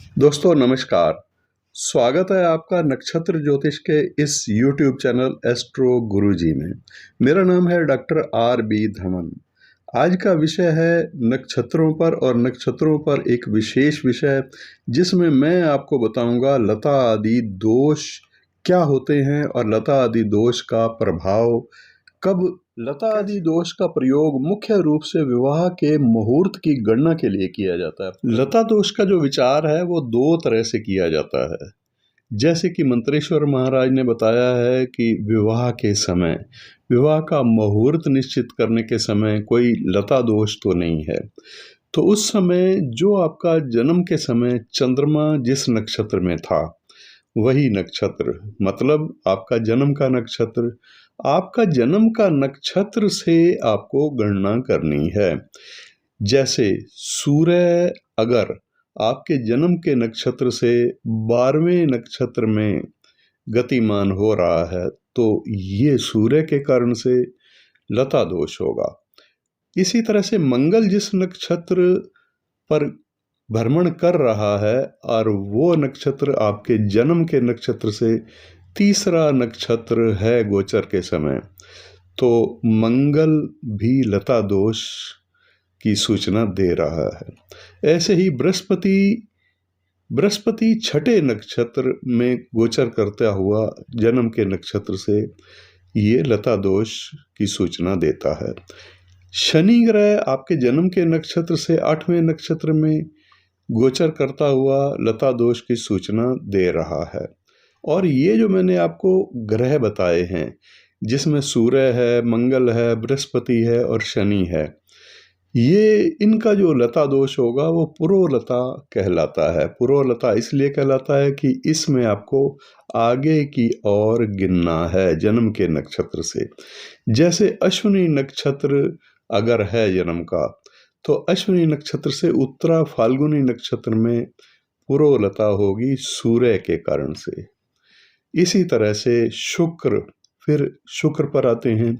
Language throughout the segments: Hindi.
दोस्तों नमस्कार। स्वागत है आपका नक्षत्र ज्योतिष के इस YouTube चैनल एस्ट्रो गुरुजी में। मेरा नाम है डॉक्टर R.B. धमन। आज का विषय है नक्षत्रों पर और नक्षत्रों पर एक विशेष विषय जिसमें मैं आपको बताऊंगा लता आदि दोष क्या होते हैं और लता आदि दोष का प्रभाव कब। लता आदि दोष का प्रयोग मुख्य रूप से विवाह के मुहूर्त की गणना के लिए किया जाता है। लता दोष का जो विचार है वो दो तरह से किया जाता है। जैसे कि मंत्रेश्वर महाराज ने बताया है कि विवाह के समय, विवाह का मुहूर्त निश्चित करने के समय कोई लता दोष तो नहीं है। तो उस समय जो आपका जन्म के समय चंद्रमा जिस नक्षत्र में था वही नक्षत्र, मतलब आपका जन्म का नक्षत्र, आपका जन्म का नक्षत्र से आपको गणना करनी है। जैसे सूर्य अगर आपके जन्म के नक्षत्र से 12वें नक्षत्र में गतिमान हो रहा है तो ये सूर्य के कारण से लता दोष होगा। इसी तरह से मंगल जिस नक्षत्र पर भ्रमण कर रहा है और वो नक्षत्र आपके जन्म के नक्षत्र से तीसरा नक्षत्र है गोचर के समय, तो मंगल भी लता दोष की सूचना दे रहा है। ऐसे ही बृहस्पति छठे नक्षत्र में गोचर करता हुआ जन्म के नक्षत्र से ये लता दोष की सूचना देता है। शनि ग्रह आपके जन्म के नक्षत्र से 8वें नक्षत्र में गोचर करता हुआ लता दोष की सूचना दे रहा है। और ये जो मैंने आपको ग्रह बताए हैं जिसमें सूर्य है, मंगल है, बृहस्पति है और शनि है, ये इनका जो लता दोष होगा वो पुरोलता कहलाता है। पुरोलता इसलिए कहलाता है कि इसमें आपको आगे की ओर गिनना है जन्म के नक्षत्र से। जैसे अश्विनी नक्षत्र अगर है जन्म का तो अश्विनी नक्षत्र से उत्तरा फाल्गुनी नक्षत्र में पुरोलता होगी सूर्य के कारण से। इसी तरह से शुक्र, फिर शुक्र पर आते हैं।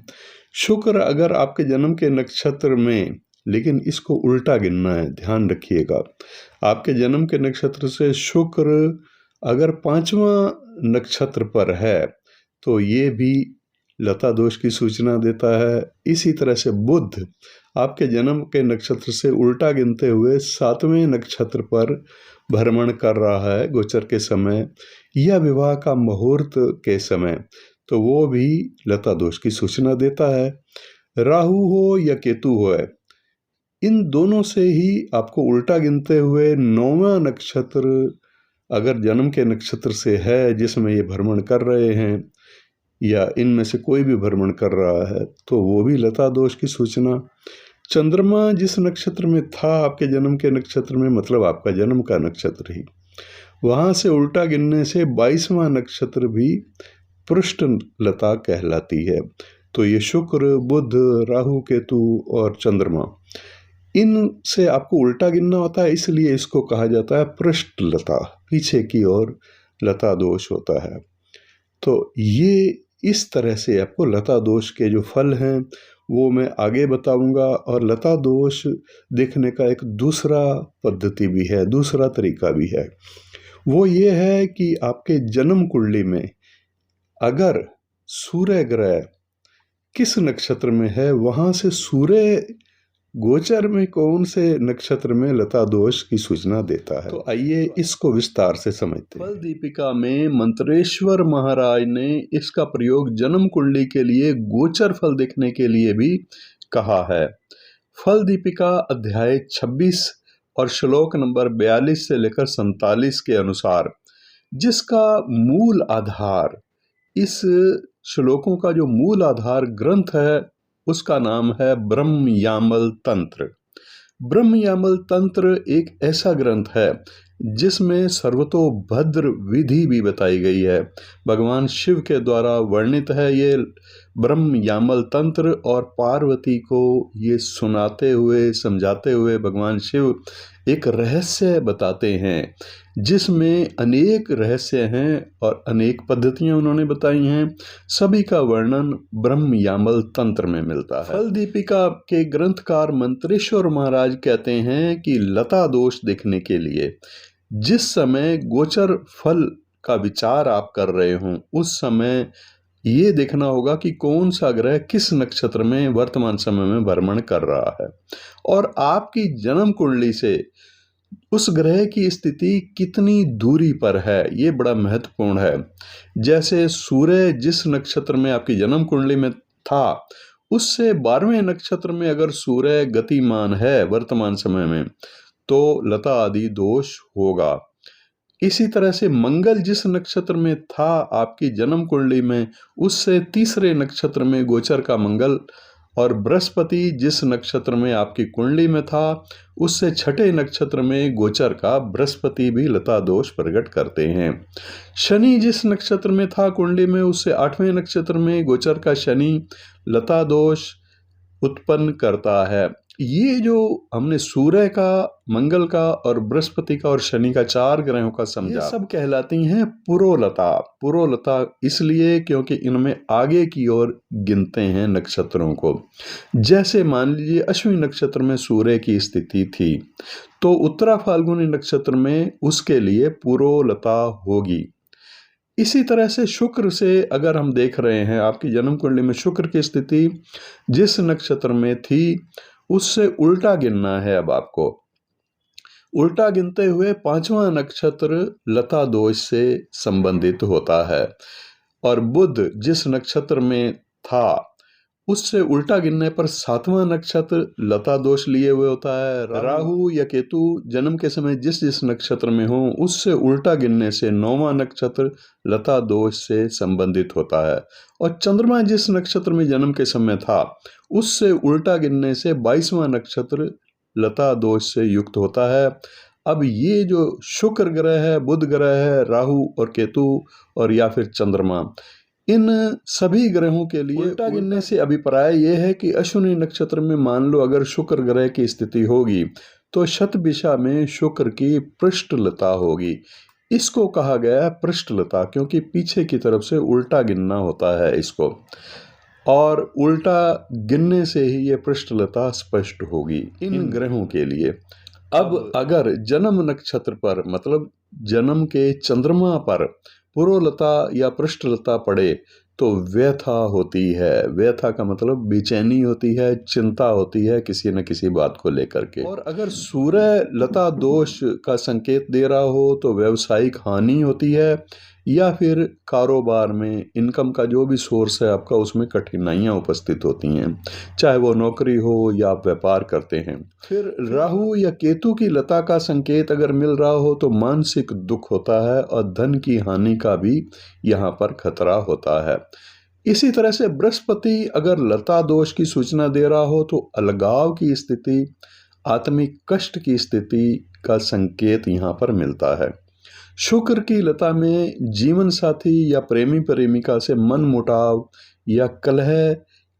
शुक्र अगर आपके जन्म के नक्षत्र में, लेकिन इसको उल्टा गिनना है, ध्यान रखिएगा। आपके जन्म के नक्षत्र से शुक्र अगर 5वां नक्षत्र पर है तो ये भी लता दोष की सूचना देता है। इसी तरह से बुध आपके जन्म के नक्षत्र से उल्टा गिनते हुए 7वें नक्षत्र पर भ्रमण कर रहा है गोचर के समय या विवाह का मुहूर्त के समय, तो वो भी लता दोष की सूचना देता है। राहु हो या केतु हो, इन दोनों से ही आपको उल्टा गिनते हुए 9वां नक्षत्र अगर जन्म के नक्षत्र से है जिसमें ये भ्रमण कर रहे हैं या इनमें से कोई भी भ्रमण कर रहा है तो वो भी लता दोष की सूचना। चंद्रमा जिस नक्षत्र में था आपके जन्म के नक्षत्र में, मतलब आपका जन्म का नक्षत्र ही, वहाँ से उल्टा गिनने से 22वां नक्षत्र भी पृष्ठ लता कहलाती है। तो ये शुक्र, बुध, राहु, केतु और चंद्रमा, इन से आपको उल्टा गिनना होता है, इसलिए इसको कहा जाता है पृष्ठ लता, पीछे की ओर लता दोष होता है। तो ये इस तरह से आपको लता दोष के जो फल हैं वो मैं आगे बताऊंगा। और लता दोष देखने का एक दूसरा पद्धति भी है, दूसरा तरीका भी है। वो ये है कि आपके जन्म कुंडली में अगर सूर्य ग्रह किस नक्षत्र में है, वहां से सूर्य गोचर में कौन से नक्षत्र में लता दोष की सूचना देता है। तो आइए इसको विस्तार से समझते हैं। फल दीपिका में मंत्रेश्वर महाराज ने इसका प्रयोग जन्म कुंडली के लिए गोचर फल देखने के लिए भी कहा है। फल दीपिका अध्याय 26 और श्लोक नंबर 42 से लेकर 47 के अनुसार, जिसका मूल आधार, इस श्लोकों का जो मूल आधार ग्रंथ है उसका नाम है ब्रह्मयामल तंत्र। ब्रह्मयामल तंत्र एक ऐसा ग्रंथ है जिसमें सर्वतोभद्र विधि भी बताई गई है। भगवान शिव के द्वारा वर्णित है ये ब्रह्मयामल तंत्र, और पार्वती को ये सुनाते हुए, समझाते हुए भगवान शिव एक रहस्य बताते हैं जिसमें अनेक रहस्य हैं और अनेक पद्धतियां उन्होंने बताई हैं। सभी का वर्णन ब्रह्मयामल तंत्र में मिलता है। फल दीपिका के ग्रंथकार मंत्रेश्वर महाराज कहते हैं कि लता दोष देखने के लिए जिस समय गोचर फल का विचार आप कर रहे हों उस समय ये देखना होगा कि कौन सा ग्रह किस नक्षत्र में वर्तमान समय में भ्रमण कर रहा है और आपकी जन्म कुंडली से उस ग्रह की स्थिति कितनी दूरी पर है, ये बड़ा महत्वपूर्ण है। जैसे सूर्य जिस नक्षत्र में आपकी जन्म कुंडली में था उससे 12वें नक्षत्र में अगर सूर्य गतिमान है वर्तमान समय में तो लता आदि दोष होगा। इसी तरह से मंगल जिस नक्षत्र में था आपकी जन्म कुंडली में उससे तीसरे नक्षत्र में गोचर का मंगल और बृहस्पति जिस नक्षत्र में आपकी कुंडली में था उससे छठे नक्षत्र में गोचर का बृहस्पति भी लता दोष प्रकट करते हैं। शनि जिस नक्षत्र में था कुंडली में उससे 8वें नक्षत्र में गोचर का शनि लता दोष उत्पन्न करता है। ये जो हमने सूर्य का, मंगल का और बृहस्पति का और शनि का 4 ग्रहों का समझा, ये सब कहलाती हैं पुरोलता। पुरोलता इसलिए क्योंकि इनमें आगे की ओर गिनते हैं नक्षत्रों को। जैसे मान लीजिए अश्विनी नक्षत्र में सूर्य की स्थिति थी तो उत्तरा फाल्गुनी नक्षत्र में उसके लिए पुरोलता होगी। इसी तरह से शुक्र से अगर हम देख रहे हैं आपकी जन्म कुंडली में शुक्र की स्थिति जिस नक्षत्र में थी उससे उल्टा गिनना है। अब आपको उल्टा गिनते हुए 5वां नक्षत्र लता दोष से संबंधित होता है और बुध जिस नक्षत्र में था उससे उल्टा गिनने पर 7वां नक्षत्र लता दोष लिए हुए होता है। राहु या केतु जन्म के समय जिस जिस नक्षत्र में हो उससे उल्टा गिनने से 9वां नक्षत्र लता दोष से संबंधित होता है और चंद्रमा जिस नक्षत्र में जन्म के समय था उससे उल्टा गिनने से 22वां नक्षत्र लता दोष से युक्त होता है। अब ये जो शुक्र ग्रह है, बुध ग्रह है, राहु और केतु और या फिर चंद्रमा, इन सभी ग्रहों के लिए उल्टा गिनने से अभिप्राय यह है कि अश्विनी नक्षत्र में मान लो अगर शुक्र ग्रह की स्थिति होगी तो शतभिषा में शुक्र की पृष्ठलता होगी। इसको कहा गया है पृष्ठलता क्योंकि पीछे की तरफ से उल्टा गिनना होता है इसको, और उल्टा गिनने से ही ये पृष्ठलता स्पष्ट होगी इन ग्रहों के लिए। अब अगर जन्म नक्षत्र पर मतलब जन्म के चंद्रमा पर पुरोलता या पृष्ठलता पड़े तो व्यथा होती है। व्यथा का मतलब बेचैनी होती है, चिंता होती है किसी न किसी बात को लेकर के। और अगर सूर्य लता दोष का संकेत दे रहा हो तो व्यावसायिक हानि होती है या फिर कारोबार में इनकम का जो भी सोर्स है आपका उसमें कठिनाइयां उपस्थित होती हैं, चाहे वो नौकरी हो या आप व्यापार करते हैं। फिर राहु या केतु की लता का संकेत अगर मिल रहा हो तो मानसिक दुख होता है और धन की हानि का भी यहाँ पर खतरा होता है। इसी तरह से बृहस्पति अगर लता दोष की सूचना दे रहा हो तो अलगाव की स्थिति, आत्मिक कष्ट की स्थिति का संकेत यहाँ पर मिलता है। शुक्र की लता में जीवन साथी या प्रेमी प्रेमिका से मनमुटाव या कलह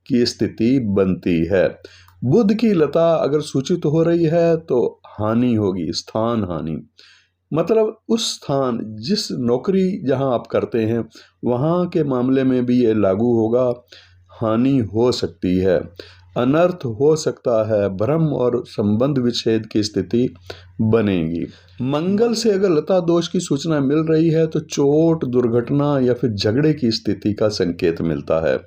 की स्थिति बनती है। बुध की लता अगर सूचित हो रही है तो हानि होगी, स्थान हानि, मतलब उस स्थान जिस नौकरी जहां आप करते हैं वहां के मामले में भी ये लागू होगा, हानि हो सकती है, अनर्थ हो सकता है, भ्रम और संबंध विच्छेद की स्थिति बनेगी। मंगल से अगर लता दोष की सूचना मिल रही है तो चोट, दुर्घटना या फिर झगड़े की स्थिति का संकेत मिलता है।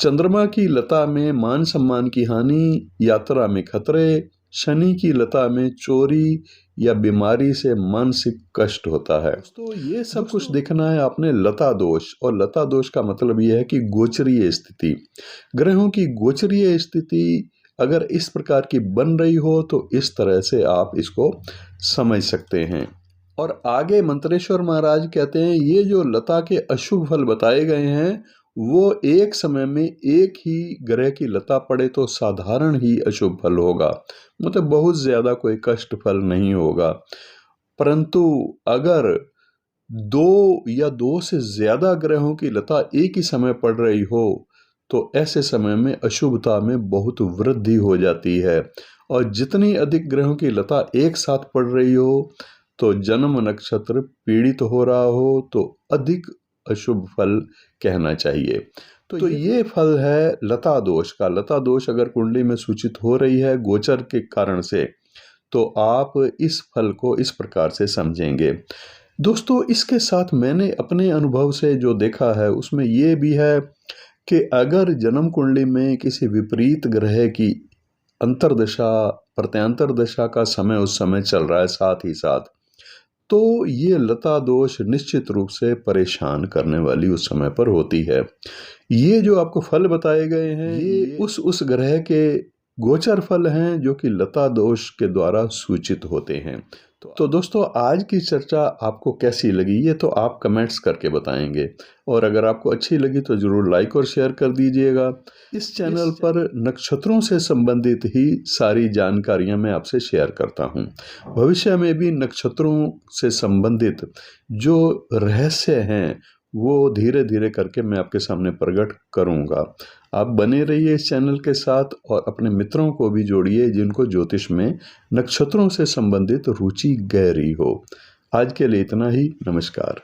चंद्रमा की लता में मान सम्मान की हानि, यात्रा में खतरे, शनि की लता में चोरी या बीमारी से मानसिक कष्ट होता है। तो ये सब कुछ देखना है आपने लता दोष, और लता दोष का मतलब यह है कि गोचरीय स्थिति, ग्रहों की गोचरीय स्थिति अगर इस प्रकार की बन रही हो तो इस तरह से आप इसको समझ सकते हैं। और आगे मंत्रेश्वर महाराज कहते हैं ये जो लता के अशुभ फल बताए गए हैं वो एक समय में एक ही ग्रह की लता पड़े तो साधारण ही अशुभ फल होगा, मतलब बहुत ज्यादा कोई कष्ट फल नहीं होगा। परंतु अगर 2 या 2 से ज्यादा ग्रहों की लता एक ही समय पड़ रही हो तो ऐसे समय में अशुभता में बहुत वृद्धि हो जाती है, और जितनी अधिक ग्रहों की लता एक साथ पड़ रही हो तो जन्म नक्षत्र पीड़ित हो रहा हो तो अधिक अशुभ फल कहना चाहिए। तो ये फल है लता दोष का। लता दोष अगर कुंडली में सूचित हो रही है गोचर के कारण से तो आप इस फल को इस प्रकार से समझेंगे। दोस्तों, इसके साथ मैंने अपने अनुभव से जो देखा है उसमें ये भी है कि अगर जन्म कुंडली में किसी विपरीत ग्रह की अंतर्दशा प्रत्यंतर दशा का समय उस समय चल रहा है साथ ही साथ, तो ये लता दोष निश्चित रूप से परेशान करने वाली उस समय पर होती है। ये जो आपको फल बताए गए हैं ये उस ग्रह के गोचर फल हैं जो कि लता दोष के द्वारा सूचित होते हैं। तो दोस्तों, आज की चर्चा आपको कैसी लगी ये तो आप कमेंट्स करके बताएंगे, और अगर आपको अच्छी लगी तो ज़रूर लाइक और शेयर कर दीजिएगा। इस चैनल पर नक्षत्रों से संबंधित ही सारी जानकारियां मैं आपसे शेयर करता हूं। भविष्य में भी नक्षत्रों से संबंधित जो रहस्य हैं वो धीरे धीरे करके मैं आपके सामने प्रकट करूंगा। आप बने रहिए इस चैनल के साथ और अपने मित्रों को भी जोड़िए जिनको ज्योतिष में नक्षत्रों से संबंधित रुचि गहरी हो। आज के लिए इतना ही। नमस्कार।